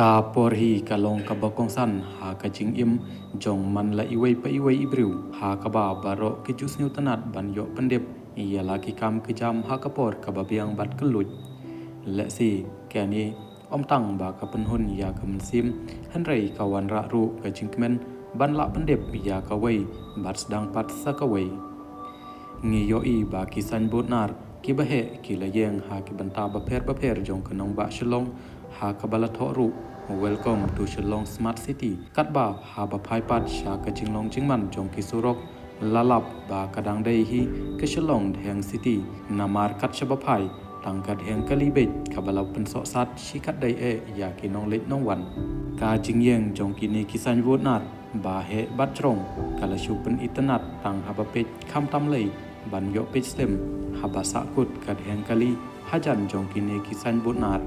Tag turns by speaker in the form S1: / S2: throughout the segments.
S1: กาปอรีกาลงกบกงสันหากะจิงอิมจงมันละอีเวปอีเวอิบริวหากะบาบารอกิจุสนิวตนัดบันโยปันเดบอียาลากิกามกิจามหากะปอรกะบะเบียงบัดกลุดและสีแกนี้อมตังบากะปันหุนยากะมันซิมหันไรกะวันระรูกะจิงเมนบันละปันเดบยากะเวบัดสดังปัดสะกะเวงีโยอีบากิสันบุนาร์กิบะเฮกิละเยงหากิบันตาบะเพรจงกะนองบะชลงหากะบะละทอรู Welcome to Shillong Smart City กัดบ่าหาบะพายปัดชากะจิงลงจิงมันจงกิสุรกละลับบากะดังไดฮีกะชลองแห่งซิตี้นามารกัดชบะพายตังกัดแห่งกะลีเบดกะบะลาเป็นสอสัดชิกัดไดอยากินองเล็ดน้องวันกาจิงเยงจงกินีกิสันวูดนาดบาเฮบัดตรงกะละชูเป็นอิตนัดตังหาบะเป็ดคำตำเลยบันโยเป็ดสเลมหาบะสะกุดกัดแห่งกะลีหาจันจงกินีกิสันวูดนาด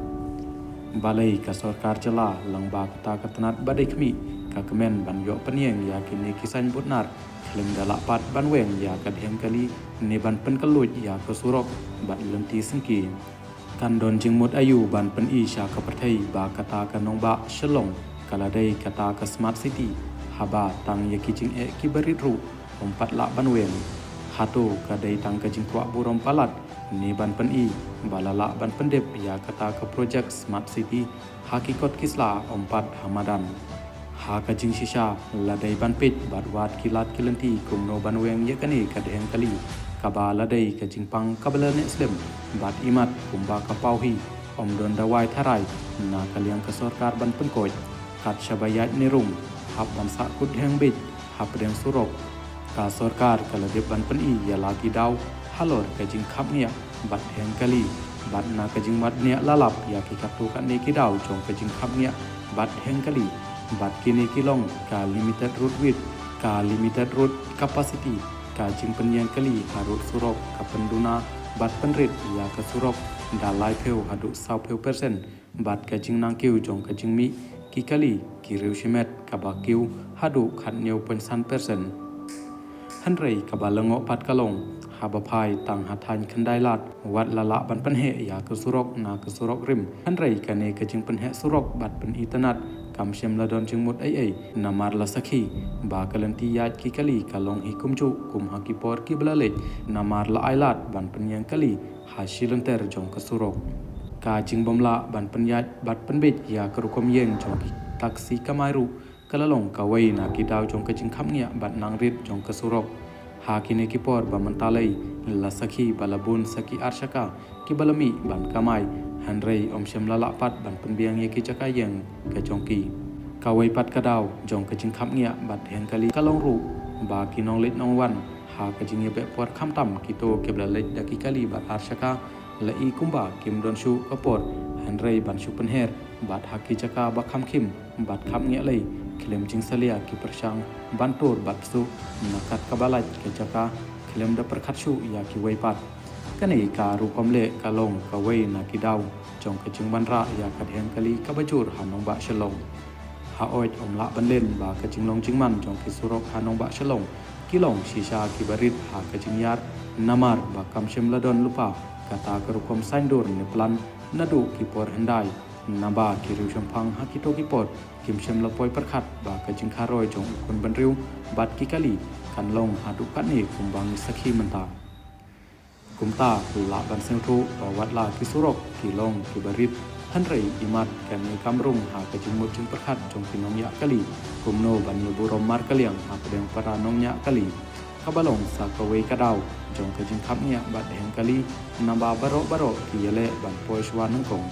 S1: Balai ka Sarkar Jala Langba Kata Katanat Badai Kmi ka Kemen Ban Yo Penieng ya kini kisan butnar Kelem dalak pat ban weng ya kadhem kali ne ban pen keluj ya ke surok bat lenti sengki kan don jengmut ayu ban pen i sya ka perthai ba kata ka nong ba shalong kaladai kata ka smart city haba tang ya ki jing ki barit ru ompat lak ban weng hato kadai tang ka jing kwa burom palat ni ban pen i balala ban pendep ya kata ke projek smart city hakikot kisla ompat hamadan ha ka jing shisha ladai ban pit badwat kilat kilenti kumno ban weng ye kani kadeng kali kaba ladai ka jing pang kabala ne slem bat imat kumba ka pauhi om don dawai tharai na kaliang ka sarkar ban pen koj kat shabayat ni rum hab ban sa kut heng bit hab deng surok ka sarkar kala de ban pen i ya lagi daw halor ka jing khap nia bat heng kali bat na ka jing mat nia lalap ya ki kap tu kan ne ki daw jong ka jing khap nia bat heng kali bat kini kilong ka limited route width ka limited route capacity ka jing penyang kali harus surok ka penduna bat penrit ya ka surok da lai pheu hadu 20% bat ka jing nang kiu jong ka jing mi ki kali ki riu shimet ka ba kiu hadu khat neu % han rei ka ba lango pat kalongหาบพายตังหาทานคันได้ลาดวัดละละบันปันเหยากสุรกนากสุรกริมอันไรกันเนกจึงปันเหสุรกบัดปันอิตนัดกำเชมละดอนจึงมุดนามาร์ละสักขีบากลันตียาดกิกะลีกะลงฮิกุมจุกุมฮากิปอร์กิบลาเลนามาร์ละไอลาดบันปันยังกะลีหาชิลันเตอร์จงกสุรกกาจึงบอมละบันปันยาดบัดปันเบ็ดยากรุกมเยงจงกิตักซีกะไมรุกะละลงกะเวนากิดาวจงกะจึงคับเงียบัดนางริดจงกสุรกHakine kipor bamantalai lasaki balabun saki arshaka ki balami ban kamai hanrei omshem lalapat ban penbiang ye ki cakayeng ke jongki kawai pat kadaw jong ke jing khap ngia bat heng kali kalong ru ba ki nong let nong wan ha ke jing ye be por kham tam ki to ke blalet daki kali bat arshaka la i kumba kim don shu kapor hanrei ban shu penher bat haki caka ba kham kim bat khap ngia lei Kelem jing salia ki persang bantur batsu nakat kabalat ke jaka kelem da perkhat shu ya ki weipat kanei ka ru komle kalong ka wei na ki daw jong ke jing banra ya ka hen kali ka bajur hanong ba shalong ha oi om la ban len ba ka jing long jing man jong ki surok hanong ba shalong kilong shisha ki barit ha ka jing yar namar ba kam shem ladon lupa kata ka ru kom sandur ne plan nadu ki por hendai naba ki riu champang ha ki to ki pot kim shem la poi perkhat ba ka jing kharoi jong kon ban riu bat ki kali kan long hadu kan ni kumbang sakhi manta kumta la ban seng thu ba wat la ki surok ki long ki barit han rei imat kan ni kamrung ha ka jing mut jing perkhat jong ki nong ya kali kumno ban ni burom mar kaliang ha pedeng para nong ya kali kabalong sa ka wei ka daw jong ka jing khap nia bat heng kali namba baro ki yele ban poi shwan nong kong